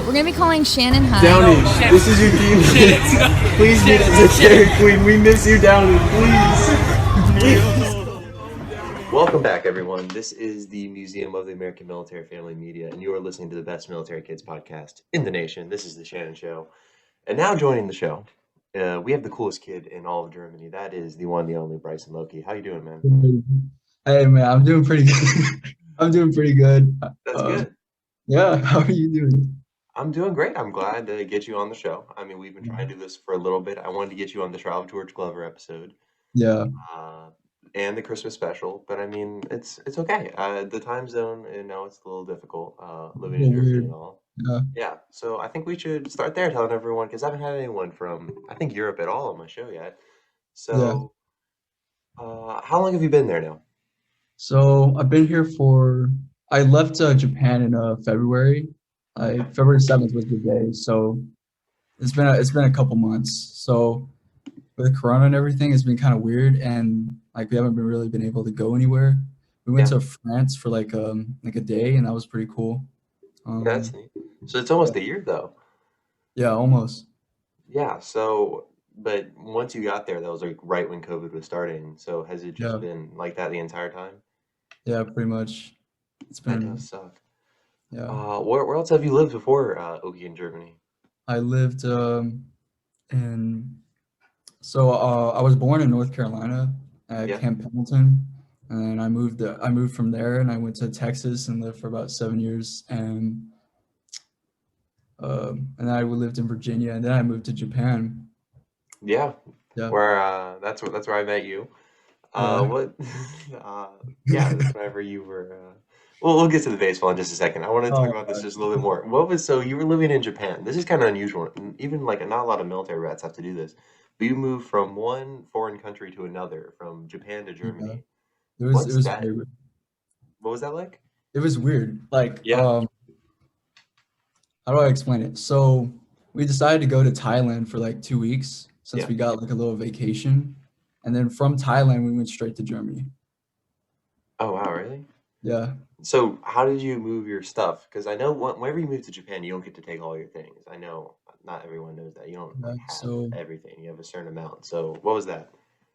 We're gonna be calling Shannon high. Downey, this is your team. Please meet us at Dairy Queen. We miss you, Downey. Please. Welcome back, everyone. This is the Museum of the American Military Family Media, and you are listening to the best military kids podcast in the nation. This is the Shannon Show. And now joining the show, we have the coolest kid in all of Germany. That is the one, the only Bryson Lokey. How you doing, man? Hey, man, I'm doing pretty good. I'm doing pretty good. That's good. Yeah, how are you doing? I'm doing great. I'm glad to get you on the show. I mean, we've been trying to do this for a little bit. I wanted to get you on the Trial of George Glover episode. Yeah. And the Christmas special, but I mean, it's okay. The time zone, it's a little difficult living in Germany and all. Yeah, so I think we should start there telling everyone, because I haven't had anyone from, I think, Europe at all on my show yet. So, how long have you been there now? So I've been here I left Japan in February. February 7th was the day. So it's been a couple months. So with Corona and everything, it's been kind of weird, and like we haven't really been able to go anywhere. We went to France for like a day, and that was pretty cool. That's neat. So it's almost a year though. Yeah, almost. Yeah. So, but once you got there, that was like right when COVID was starting. So has it just been like that the entire time? Yeah, pretty much. It's been. That does suck. Yeah. Where else have you lived before Okie in Germany? I lived I was born in North Carolina at Camp Pendleton, and I moved from there, and I went to Texas and lived for about 7 years, and then I lived in Virginia, and then I moved to Japan. Yeah. Where that's where I met you. That's whenever you were. Well, we'll get to the baseball in just a second. I want to talk about this just a little bit more. So you were living in Japan. This is kind of unusual. Even like not a lot of military rats have to do this. But you moved from one foreign country to another, from Japan to Germany. It was weird. What was that like? It was weird. Like, how do I explain it? So we decided to go to Thailand for like 2 weeks since we got like a little vacation. And then from Thailand, we went straight to Germany. Oh, wow, really? Yeah. So how did you move your stuff? Because I know whenever you move to Japan, you don't get to take all your things. I know not everyone knows that. You don't have everything. You have a certain amount. So what was that?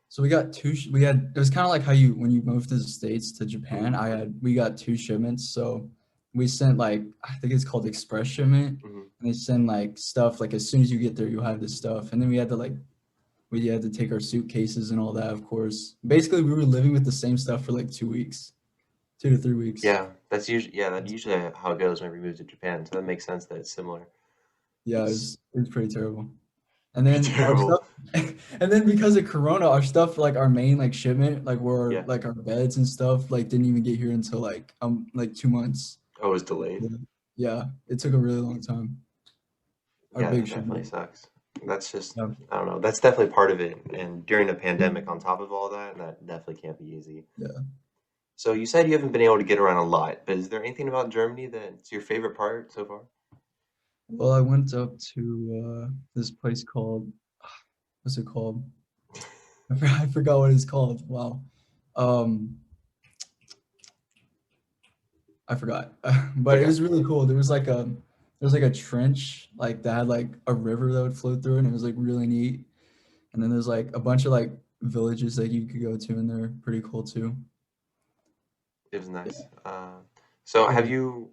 So we got it was kind of like how when you moved to the States to Japan, we got 2 shipments. So we sent like, I think it's called express shipment. And they send like stuff, like as soon as you get there, you'll have this stuff. And then we had to take our suitcases and all that, of course. Basically, we were living with the same stuff for like 2 weeks, 2 to 3 weeks. Yeah, that's usually how it goes whenever you move to Japan. So that makes sense that it's similar. Yeah, it was pretty terrible. And then our stuff, and then because of Corona, our stuff, like our main like shipment, like like our beds and stuff, like didn't even get here until like 2 months. Oh, it was delayed. Yeah, it took a really long time. That definitely sucks. That's just, I don't know. That's definitely part of it. And during a pandemic, on top of all that definitely can't be easy. Yeah. So you said you haven't been able to get around a lot, but is there anything about Germany that's your favorite part so far? Well, I went up to this place called, what's it called? I forgot what it's called. Wow. I forgot. But it was really cool. There was like a trench like that had like a river that would flow through it, and it was like really neat. And then there's like a bunch of like villages that you could go to, and they're pretty cool too. It was nice. So have you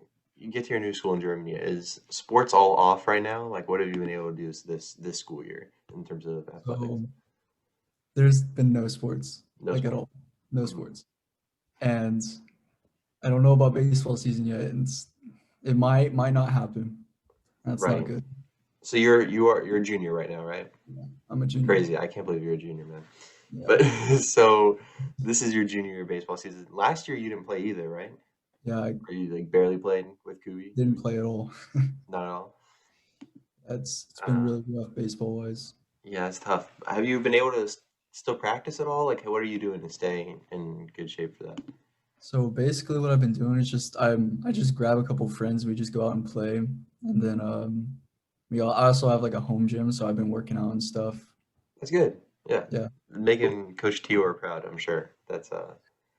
get to your new school in Germany, is sports all off right now? Like, what have you been able to do this school year in terms of athletics? So, there's been no sports at all. No sports. And I don't know about baseball season yet. And it might not happen. That's not good. So you're a junior right now, right? Yeah, I'm a junior. Crazy. I can't believe you're a junior, man. Yeah. But so this is your junior year baseball season. Last year you didn't play either, right? Yeah. Or you like barely played with Kubi? Didn't play at all. Not at all. It's been really rough baseball wise. Yeah, it's tough. Have you been able to still practice at all? Like, what are you doing to stay in good shape for that? So basically what I've been doing is I just grab a couple friends, we just go out and play, and then I also have like a home gym, so I've been working out and stuff. That's good. Yeah. Yeah. Making Coach Tior proud, I'm sure. That's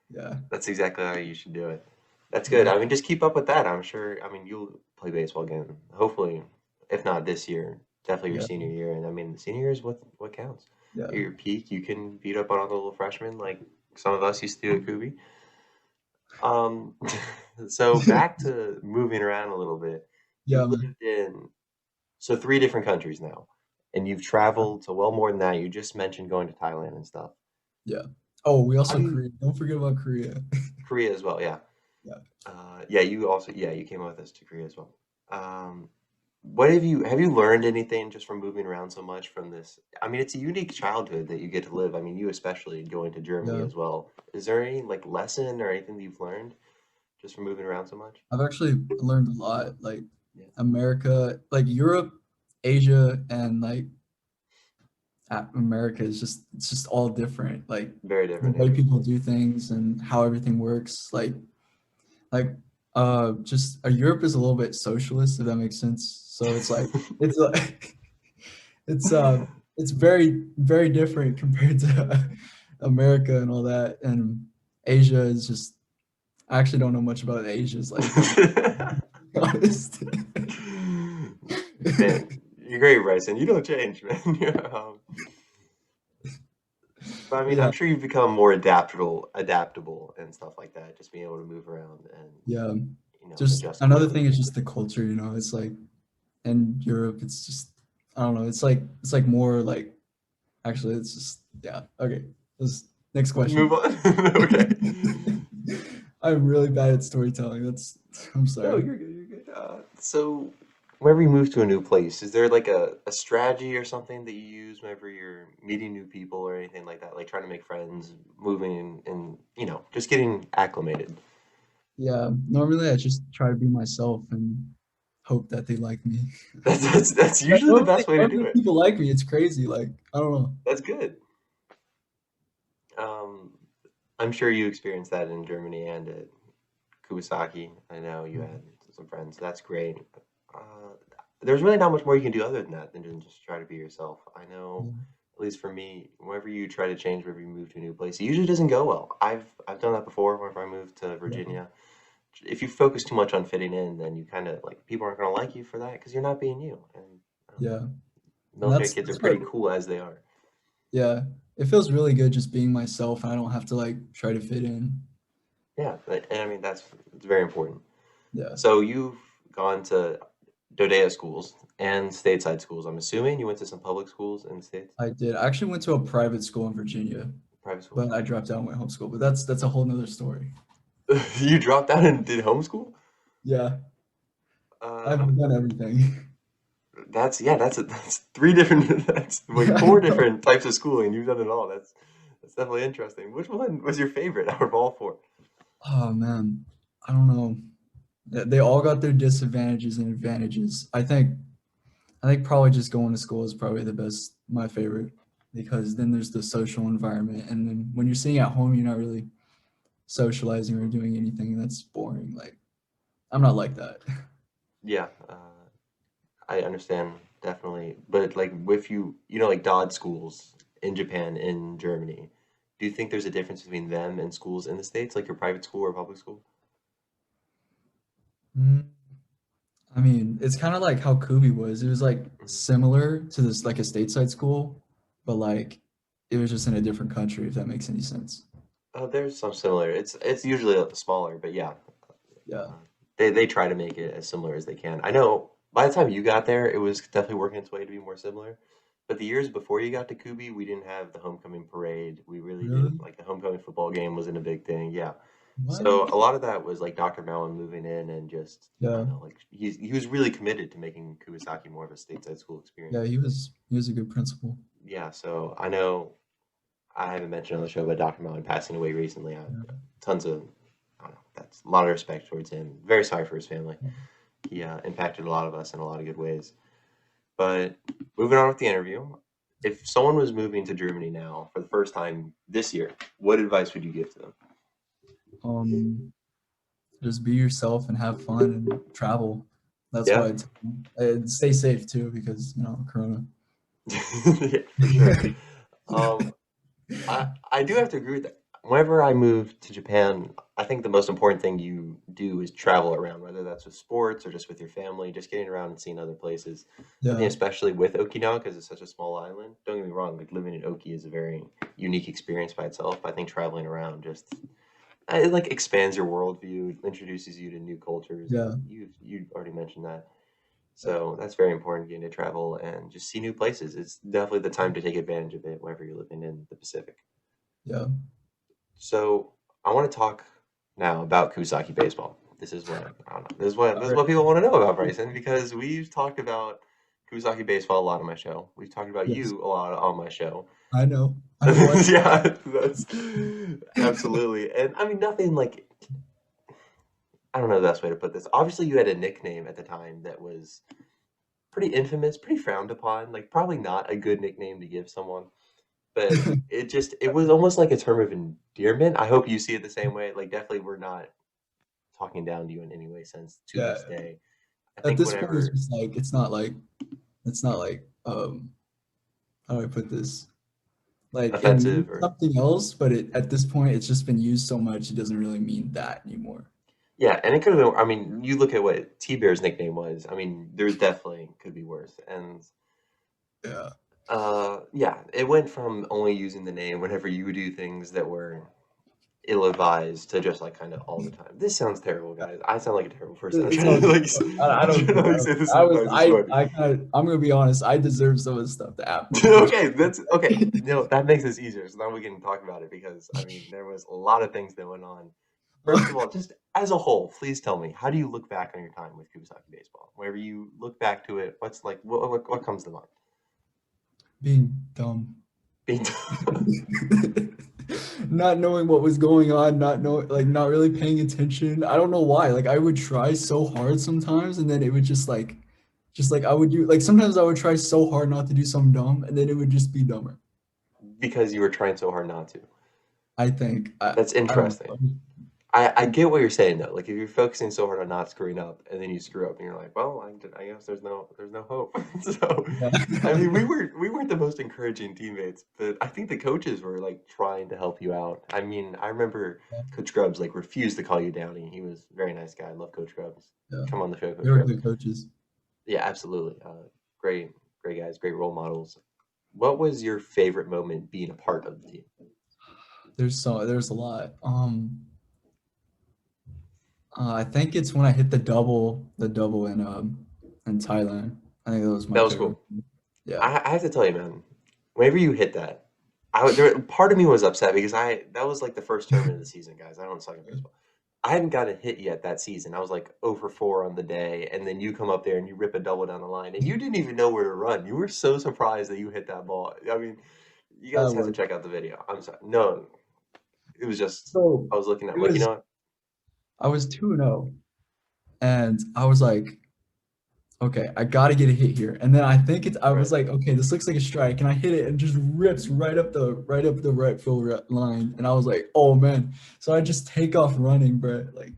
yeah. That's exactly how you should do it. That's good. Yeah, I mean, just keep up with that. I'm sure. I mean, you'll play baseball again. Hopefully, if not this year, definitely your yeah, senior year. And I mean, the senior year is what counts. At yeah, your peak, you can beat up on other little freshmen like some of us used to do at Kubi. Um, so back to moving around a little bit. yeah, You've man. lived in three different countries now, and you've traveled to well more than that. You just mentioned going to Thailand and stuff. Yeah. Oh, we How also do you Korea. Don't forget about Korea. Korea as well? Yeah. Yeah. Yeah. You also you came with us to Korea as well. Um, what have you learned anything just from moving around so much from this? I mean, it's a unique childhood that you get to live. I mean, you especially going to Germany Yeah. as well. Is there any like lesson or anything that you've learned just from moving around so much? I've actually learned a lot. Like Yeah. America, like Europe, Asia, and like America is just it's just all different. Like Very the different, yeah. way people do things and how everything works. Like just Europe is a little bit socialist, if that makes sense. So it's like it's it's very different compared to America and all that. And Asia is just I actually don't know much about Asia's life. If I'm honest. Man, you're great, Bryson. You don't change, man. But I mean, Yeah, I'm sure you've become more adaptable and stuff like that, just being able to move around and, yeah. Just adjust another quickly. thing is just the culture, you know. It's like in Europe, it's just I don't know. It's like more like actually, it's just yeah. Okay, next Move question. on. Okay. I'm really bad at storytelling. I'm No, sorry. you're good. You're good. So whenever you move to a new place, is there like a strategy or something that you use whenever you're meeting new people or anything like that? Like trying to make friends, moving and, just getting acclimated. Yeah, normally I just try to be myself and hope that they like me. That's But usually the best way to do normally it. people like me. It's crazy. Like I don't know. That's good. Um, I'm sure you experienced that in Germany and at Kubasaki. I know you had some friends. That's great. Uh, there's really not much more you can do other than that than just try to be yourself. I know, Yeah, at least for me, whenever you try to change, whenever you move to a new place, it usually doesn't go well. I've done that before. Whenever I moved to yeah, Virginia, if you focus too much on fitting in, then you kind of like people aren't gonna like you for that because you're not being you. And yeah. And military kids are that's what pretty cool as they are. yeah. It feels really good just being myself and I don't have to like try to fit in. Yeah, and I mean it's very important. Yeah, So you've gone to Dodea schools and stateside schools. I'm assuming you went to some public schools in the States, I did. I actually went to a private school in Virginia, private schools. but I dropped out and went homeschool. But that's a whole nother story. You dropped out and did homeschool? Yeah, Uh, I've done everything. that's three different that's like four different types of schooling. You've done it all. That's definitely interesting. Which one was your favorite out of all four? Oh man, I don't know. They all got their disadvantages and advantages. I think probably just going to school is probably the best, my favorite, because then there's the social environment, and then when you're sitting at home, you're not really socializing or doing anything. That's boring. Like I'm not like that. Yeah, I understand definitely. But like with like Dodd schools in Japan, in Germany, do you think there's a difference between them and schools in the States, like your private school or public school? Mm, I mean, it's kind of like how Kubi was. It was like Mhm. similar to this, like a stateside school, but like it was just in a different country, if that makes any sense. There's some similar. It's usually smaller, but yeah, Yeah. uh, they try to make it as similar as they can. I know by the time you got there, it was definitely working its way to be more similar. But the years before you got to Kubi, we didn't have the homecoming parade. We really didn't Really? like the homecoming football game wasn't a big thing. Yeah. What? So a lot of that was like Dr. Mellon moving in and just I Yeah. don't know, like he was really committed to making Kubasaki more of a stateside school Yeah, experience. he was a good principal. Yeah, so I know I haven't mentioned on the show, but Dr. Mellon passing away recently. I have Yeah. tons of I don't know, that's a lot of respect towards him. Very sorry for his family. He impacted a lot of us in a lot of good ways. But moving on with the interview, if someone was moving to Germany now for the first time this year, what advice would you give to them? Um, just be yourself and have fun and travel. That's Yeah, why it's and stay safe too because you know Corona. yeah, for sure. Um, I do have to agree with that. whenever I moved to Japan, I think the most important thing you do is travel around, whether that's with sports or just with your family, just getting around and seeing other places. I think Yeah, especially with Okinawa because it's such a small island. Don't get me wrong, like living in Oki is a very unique experience by itself. I think traveling around just it like expands your worldview, introduces you to new cultures, and yeah, you already mentioned that. yeah, So that's very important getting to travel and just see new places. It's definitely the time to take advantage of it whenever you're living in the Pacific. yeah. So I want to talk now about Kubasaki baseball. This is what I don't know. All This is right. what people want to know about Bryson because we've talked about Kubasaki baseball a lot on my show. We've talked about Yes, you a lot on my show. I know. I watched. Yeah, that's absolutely. And I mean nothing like I don't know the best way to put this. Obviously you had a nickname at the time that was pretty infamous, pretty frowned upon, like probably not a good nickname to give someone. But it was almost like a term of endearment. I hope you see it the same way. Like definitely we're not talking down to you in any way since to Yeah. this day. I At think this point, it's whenever just like it's not like how do I put this? Like it means offensive or something else, but at this point, it's just been used so much, it doesn't really mean that anymore. yeah, and it could have been I mean, you look at what T Bear's nickname was. I mean, there's definitely could be worse. And Yeah. yeah, it went from only using the name whenever you would do things that were ill-advised to just like kind of all the time. This sounds terrible, guys. I sound like a terrible person. I'm It's trying all to good. like I I'm don't trying to care. like say this I in the was nicest way. I'm gonna be honest. I deserve some of the stuff that happened to me. Okay, that's okay. No, that makes this easier. So now we can talk about it because I mean there was a lot of things that went on. First of all, just as a whole, please tell me, how do you look back on your time with Kubasaki baseball? Whenever you look back to it, what's like what comes to mind? Being dumb. Being Not knowing what was going on, not really paying attention. I don't know why. Like I would try so hard sometimes, and then it would just like I would do like sometimes I would try so hard not to do something dumb, and then it would just be dumber. because you were trying so hard not to. I think That's I don't interesting. know. I get what you're saying though. Like if you're focusing so hard on not screwing up, and then you screw up, and you're like, well, I guess there's no hope. So, I mean, Yeah. we weren't the most encouraging teammates, but I think the coaches were like trying to help you out. I mean, I remember Coach Grubbs like refused to call you Downey. He was a very nice guy. I love Coach Grubbs. Yeah. Come on the show, They Coach were Grubbs. good coaches. Yeah, absolutely. Great guys, great role models. What was your favorite moment being a part of the team? There's a lot. I think it's when I hit the double in Thailand. I think that was my That was favorite. cool. Yeah. I have to tell you, man, whenever you hit that, part of me was upset because that was like the first tournament of the season, guys. I don't suck at baseball. I hadn't got a hit yet that season. I was like 0 for 4 on the day, and then you come up there and you rip a double down the line, and you didn't even know where to run. You were so surprised that you hit that ball. I mean, you I guys have to was. check out the video. I'm sorry. No, it was just So I was looking at. it I'm like, you was know what? I was 2-0, and I was like, okay, I gotta get a hit here. And then I was Right. like, okay, this looks like a strike, and I hit it and it just rips right up the right field line. And I was like, oh man. So I just take off running, bro. Like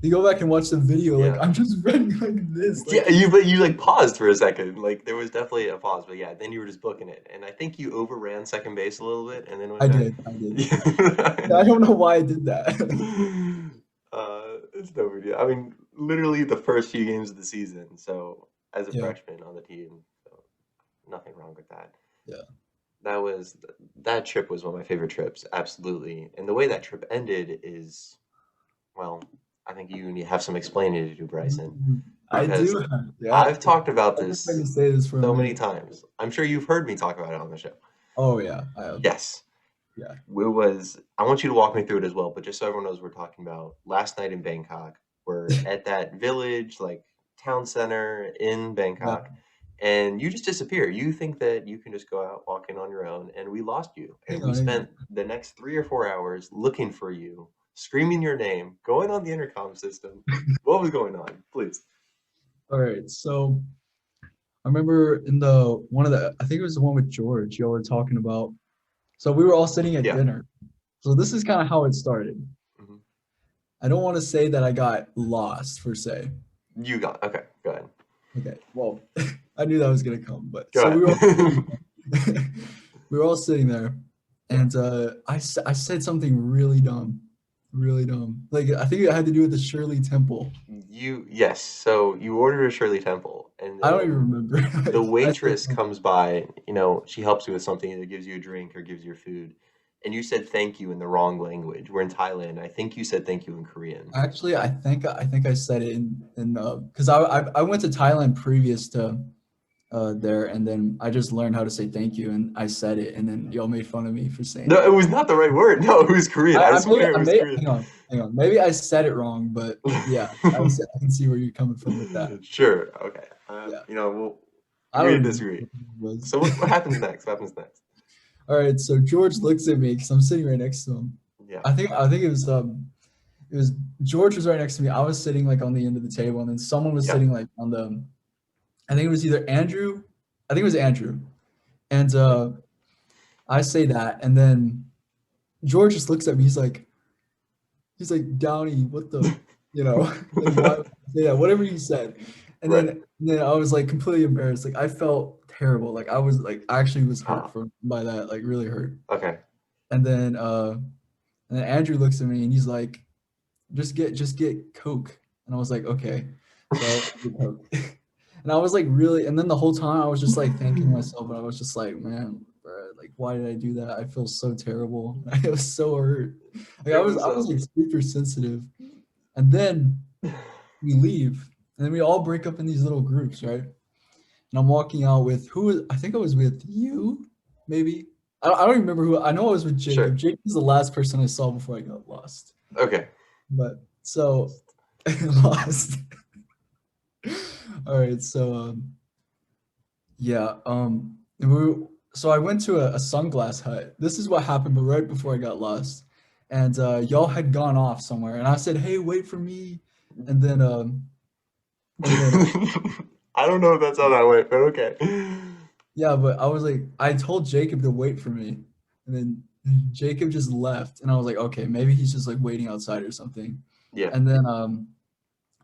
you go back and watch the video, like Yeah. I'm just running like this. Like Yeah, you like paused for a second. Like there was definitely a pause, but yeah, then you were just booking it. And I think you overran second base a little bit and then went I back. did, I did. I Yeah. don't know why I did that. It's no big deal. I mean, literally the first few games of the season. So as a Yeah, freshman on the team, so nothing wrong with that. yeah. That was that trip was one of my favorite trips, absolutely. And the way that trip ended is, well, I think you need to have some explaining to do, Bryson, I because do. Yeah, I've talked about I've been trying this to say this for a so many minute. times. I'm sure you've heard me talk about it on the show. Oh yeah, I have. Yes. Yeah. I want you to walk me through it as well, but just so everyone knows we're talking about last night in Bangkok. We're at that village, like town center in Yeah. Bangkok, and you just disappear. You think that you can just go out walking on your own, and we lost you. And Hang we on, hang on. spent the next 3 or 4 hours looking for you, screaming your name, going on the intercom system. What was going on? Please. All right, so I remember in the one of the I think it was the one with George. Y'all were talking about. So we were all sitting at Yeah. dinner. So this is kind of how it started. Mhm. I don't want to say that I got lost per se. You got okay. Go ahead. Okay, well, I knew that was gonna come, but Go so ahead. we were all sitting there, and I said something really dumb, really dumb. Like I think it had to do with the Shirley Temple. Yes. So you order a Shirley Temple, and I don't even then remember. the I said waitress something. comes by. She helps you with something, either gives you a drink or gives you food, and you said thank you in the wrong language. We're in Thailand. I think you said thank you in Korean. Actually, I think I said it in because I went to Thailand previous to there, and then I just learned how to say thank you, and I said it, and then y'all made fun of me for saying No, it it wrong. was not the right word. No, it was Korean. I swear it was Korean. Hang on. Maybe I said it wrong, but yeah, I can see where you're coming from with that. Sure. Okay. Yeah, We'll I agree don't to even know disagree. what it was. So what happens next? What happens next? All right, so George looks at me because I'm sitting right next to him. Yeah. I think it was George was right next to me. I was sitting like on the end of the table, and then someone was Yeah. sitting like on the. I think it was either Andrew. I think it was Andrew, and I say that, and then George just looks at me. He's like, Downey, what the, like why would you say that? Whatever you said, and Right. then I was like completely embarrassed. Like I felt terrible. Like I was like I actually was hurt Oh, by that. Like really hurt. okay. And then Andrew looks at me and he's like, just get Coke. And I was like, okay. So I went to get Coke. And I was like really, and then the whole time I was just like thanking myself, and I was just like, man, bro, like why did I do that? I feel so terrible. I was so hurt. Like It I was was like super sensitive. And then we leave, and then we all break up in these little groups, right? And I'm walking out with I think I was with you, maybe. I don't even remember who. I know I was with Jacob. Sure. Jacob was the last person I saw before I got lost. Okay. But so lost. All right, so yeah, so I went to a sunglass hut. This is what happened, but right before I got lost, and y'all had gone off somewhere, and I said, "Hey, wait for me," and then I don't know if that's how that went, but okay. yeah, but I was like, I told Jacob to wait for me, and then Jacob just left, and I was like, okay, maybe he's just like waiting outside or something, Yeah. and then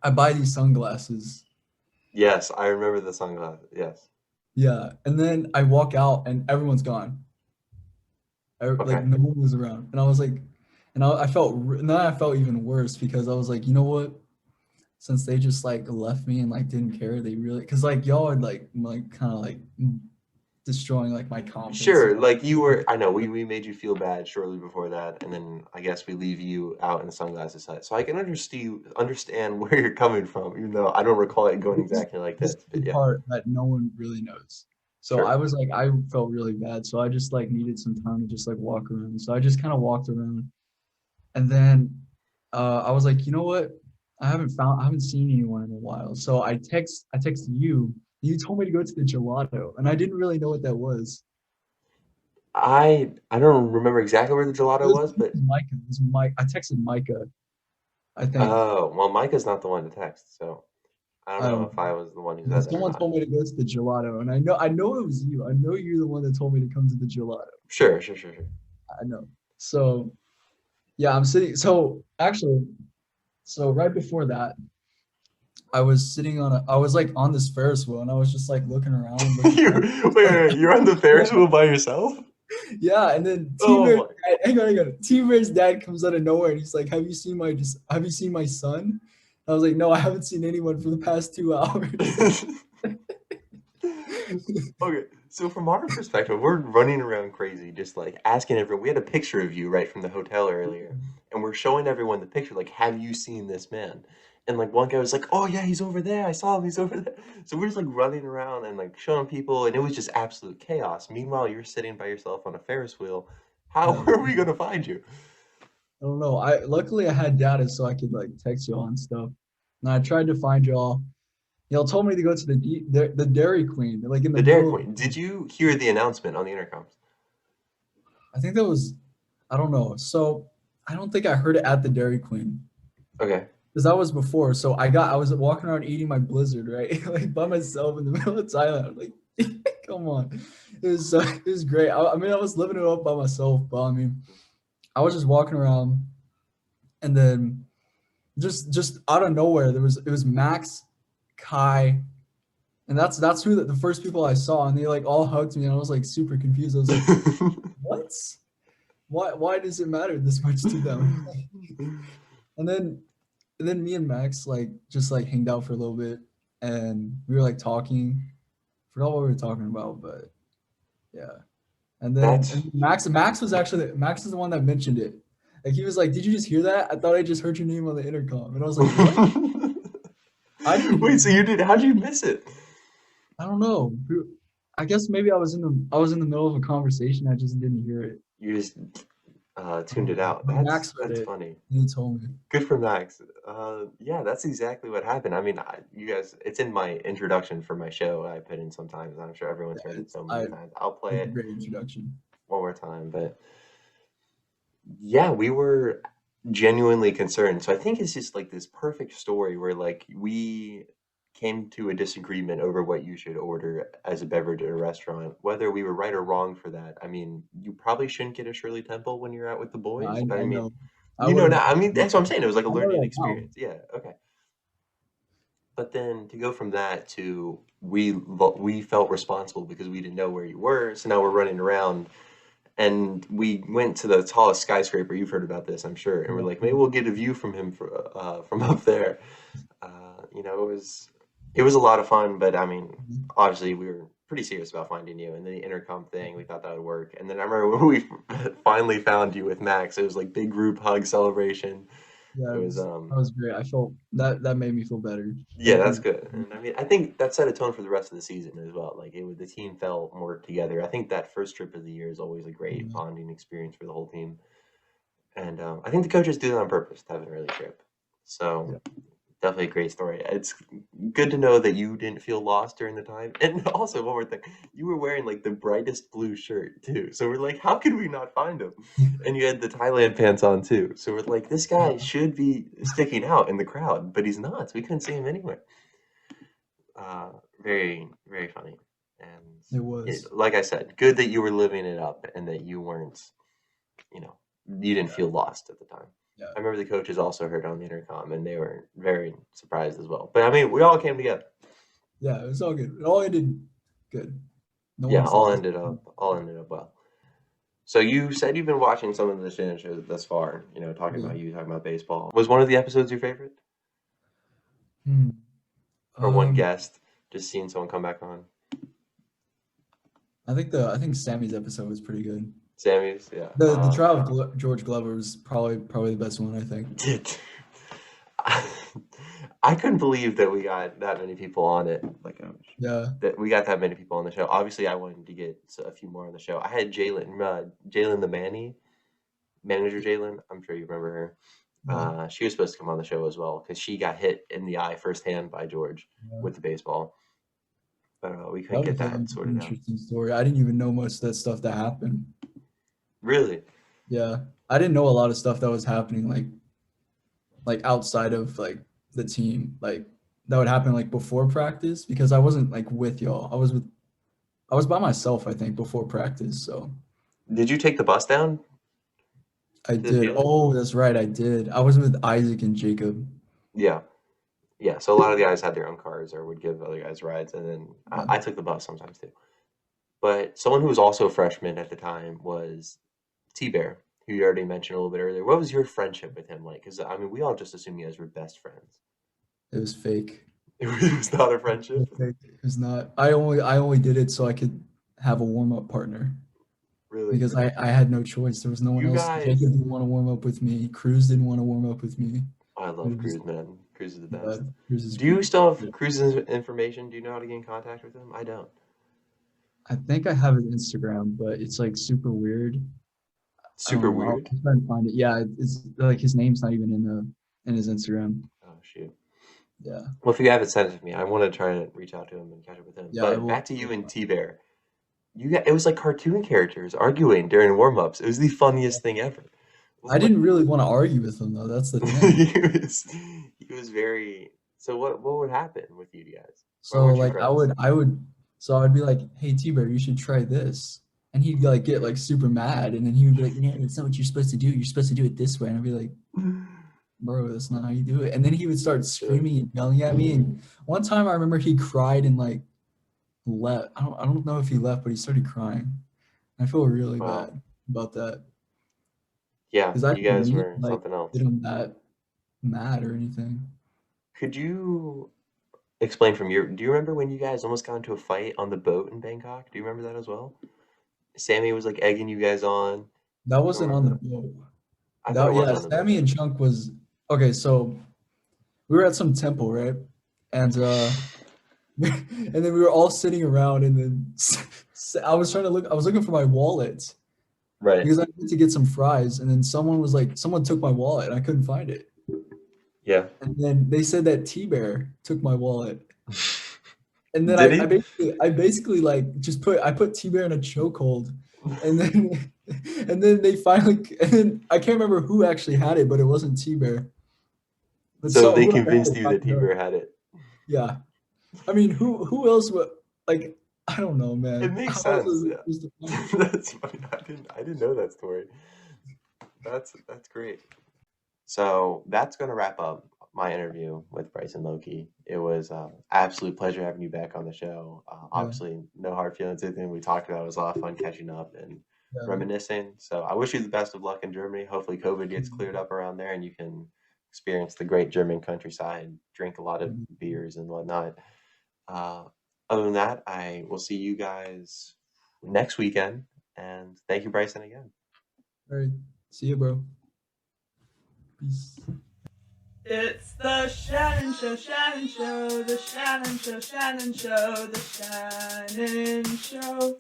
I buy these sunglasses. Yes, I remember the sunglasses. Yes. Yeah, and then I walk out and everyone's gone. Like Okay. no one was around, and I was like, and I felt now I felt even worse because I was like, you know what? Since they just like left me and like didn't care, they really because like y'all are like kind of like destroying like my confidence. Sure, like you were, I know we made you feel bad shortly before that, and then I guess we leave you out in the sunglasses hut. So I can understand where you're coming from, even though I don't recall it going exactly like This this. is But the yeah, part that no one really knows. So sure. I was like, I felt really bad. So I just like needed some time to just like walk around. So I just kind of walked around, and then I was like, you know what? I haven't seen anyone in a while. So I texted you. You told me to go to the gelato, and I didn't really know what that was. I don't remember exactly where the It gelato was was, but Micah. It was Mike. I texted Micah, I think. oh, well, Micah's not the one to text, so I don't I know don't if know. I was the one who But said that or someone not. told me to go to the gelato, and I know it was you. I know you're the one that told me to come to the gelato. Sure. I know. So yeah, I'm sitting. So actually, so right before that, I was sitting I was like on this Ferris wheel, and I was just like looking around, looking around. Wait, you're on the Ferris wheel by yourself? Yeah, and then Oh my. Hang on. T-Bear's dad comes out of nowhere, and he's like, Have you seen my son?" I was like, "No, I haven't seen anyone for the past 2 hours." Okay, so from our perspective, we're running around crazy, just like asking everyone. We had a picture of you right from the hotel earlier, and we're showing everyone the picture, like, have you seen this man? And like one guy was like, oh yeah, he's over there. I saw him. He's over there. So we're just like running around and like showing people, and it was just absolute chaos. Meanwhile, you're sitting by yourself on a Ferris wheel. How Yeah, are we gonna find you? I don't know. Luckily I had data so I could like text y'all and stuff. And I tried to find y'all. Y'all told me to go to the Dairy Queen, like in the The Dairy middle. Queen. Did you hear the announcement on the intercoms? I think that was, I don't know. So I don't think I heard it at the Dairy Queen Okay. because that was before. So I was walking around eating my Blizzard, right, like by myself in the middle of Thailand. I'm like, come on, it was great. I mean, I was living it up by myself, but I mean, I was just walking around, and then just out of nowhere, it was Max, Kai, and that's who the first people I saw, and they like all hugged me, and I was like super confused. I was like, what? why does it matter this much to them? And then me and Max like just like hanged out for a little bit, and we were like talking. Forgot what we were talking about, but yeah. That's And Max was actually Max is the one that mentioned it. Like he was like, "Did you just hear that? I thought I just heard your name on the intercom." And I was like, "What? I didn't hear Wait, so it. you did? How'd you miss it? I don't know. I guess maybe I was in the middle of a conversation. I just didn't hear it. You just tuned it out. But Max heard That's it. funny. And he told me. Good for Max. Yeah, that's exactly what happened. I mean, you guys, it's in my introduction for my show. I put in sometimes. I'm sure everyone's heard it so many times. I'll play It's a it great introduction. one more time. But yeah, we were genuinely concerned. So I think it's just like this perfect story where like we came to a disagreement over what you should order as a beverage at a restaurant, whether we were right or wrong for that. I mean, you probably shouldn't get a Shirley Temple when you're out with the boys, but I I mean, know. I you know, would have. now, I mean, that's what I'm saying. It was like a I know learning that now. experience. Yeah, okay. But then to go from that to we felt responsible because we didn't know where you were, so now we're running around and we went to the tallest skyscraper. You've heard about this, I'm sure. And we're like, maybe we'll get a view from him from up there. You know, it was a lot of fun, but I mean, obviously we were pretty serious about finding you. And then the intercom thing, we thought that would work. And then I remember when we finally found you with Max, it was like big group hug celebration. Yeah, It was that was great. I felt that made me feel better. yeah, Thank that's you. good. And I mean, I think that set a tone for the rest of the season as well. Like the team felt more together. I think that first trip of the year is always a great Yeah. bonding experience for the whole team. And I think the coaches do that on purpose to have an early trip. So Yeah. definitely a great story. It's good to know that you didn't feel lost during the time. And also, one more thing, you were wearing like the brightest blue shirt too. So we're like, how could we not find him? And you had the Thailand pants on too. So we're like, this guy should be sticking out in the crowd, but he's not. So we couldn't see him anywhere. Very, very funny. And It was. like I said, good that you were living it up and that you weren't, you know, you didn't feel lost at the time. Yeah. I remember the coaches also heard on the intercom and they were very surprised as well. But I mean, we all came together. Yeah, it was all good. It all ended good. No Yeah, one said all ended up well. So you said you've been watching some of the Shannon shows thus far, you know, talking about baseball. Was one of the episodes your favorite? Hmm. Or one guest, just seeing someone come back on? I think Sammy's episode was pretty good. Sammy's, yeah. The trial of George Glover was probably the best one, I think. I couldn't believe that we got that many people on it. Like, Yeah. that we got that many people on the show. Obviously, I wanted to get a few more on the show. I had Jalen the Manny, manager Jalen. I'm sure you remember her. Yeah. She was supposed to come on the show as well because she got hit in the eye firsthand by George with the baseball. But we couldn't get that sorted out. Interesting story. I didn't even know most of that stuff that happened. Really? Yeah, I didn't know a lot of stuff that was happening, like outside of like the team, like that would happen like before practice, because I wasn't like with y'all. I was by myself, I think, before practice. So Did you take the bus down? I did. Oh, that's right, I did. I was with Isaac and Jacob. Yeah. Yeah, so a lot of the guys had their own cars or would give other guys rides, and then I took the bus sometimes too. But someone who was also a freshman at the time was T-Bear, who you already mentioned a little bit earlier. What was your friendship with him like? Because, I mean, we all just assumed you guys were best friends. It was fake. It was not a friendship? It was not. I only did it so I could have a warm-up partner. Really? Because I had no choice. There was no one else. Guys... Jacob didn't want to warm up with me. Cruz didn't want to warm up with me. I love Cruz, man. Cruz is the best. Cruz Do you still have Cruz's information? Do you know how to get in contact with him? I don't. I think I have his Instagram, but it's like super weird. Super weird? I'll try and find it. Yeah, it's like his name's not even in his Instagram. Oh, shoot. Yeah. Well, if you have it, send it to me. I want to try to reach out to him and catch up with him. Yeah, but back to you and T-Bear. It was like cartoon characters arguing during warm-ups. It was the funniest thing ever. I didn't really want to argue with him though. That's the thing. he was very. So what would happen with you guys? So like I'd be like, hey T-Bear, you should try this. And he'd like get like super mad, and then he would be like, no, that's not what you're supposed to do. You're supposed to do it this way. And I'd be like, bro, that's not how you do it. And then he would start screaming and yelling at me. And one time I remember he cried and like left. I don't know if he left, but he started crying. I feel really bad about that. Yeah, because I you didn't guys mean were like something else. get him that mad or anything. Could you explain from your, do you remember when you guys almost got into a fight on the boat in Bangkok? Do you remember that as well? Sammy was like egging you guys on. That You don't wasn't on the remember? boat. I thought it That was yeah, on the boat. Sammy and Chunk was okay. So we were at some temple, right? And and then we were all sitting around, and then I was trying to look. I was looking for my wallet Right. because I needed to get some fries, and then someone was like, someone took my wallet, and I couldn't find it. Yeah. And then they said that T-Bear took my wallet, and then Did I he? basically like just I put T-Bear in a chokehold, and then and then they finally and then I can't remember who actually had it, but it wasn't T-Bear. But So so they whoever had convinced it you got that hurt. T-Bear had it. Yeah. I mean, who else would like? I don't know, It man. makes How else sense. is it Yeah. supposed to find it? That's funny. I didn't know that story. That's great. So that's going to wrap up my interview with Bryson Lokey. It was absolute pleasure having you back on the show. Yeah, Obviously, no hard feelings. Everything we talked about was a lot of fun catching up and yeah. reminiscing. So I wish you the best of luck in Germany. Hopefully, COVID gets cleared up around there and you can experience the great German countryside, drink a lot of beers and whatnot. Uh, Other than that, I will see you guys next weekend. And thank you, Bryson, again. All right. See you, bro. Peace. It's the Shannon Show, Shannon Show, the Shannon Show, Shannon Show, the Shannon Show.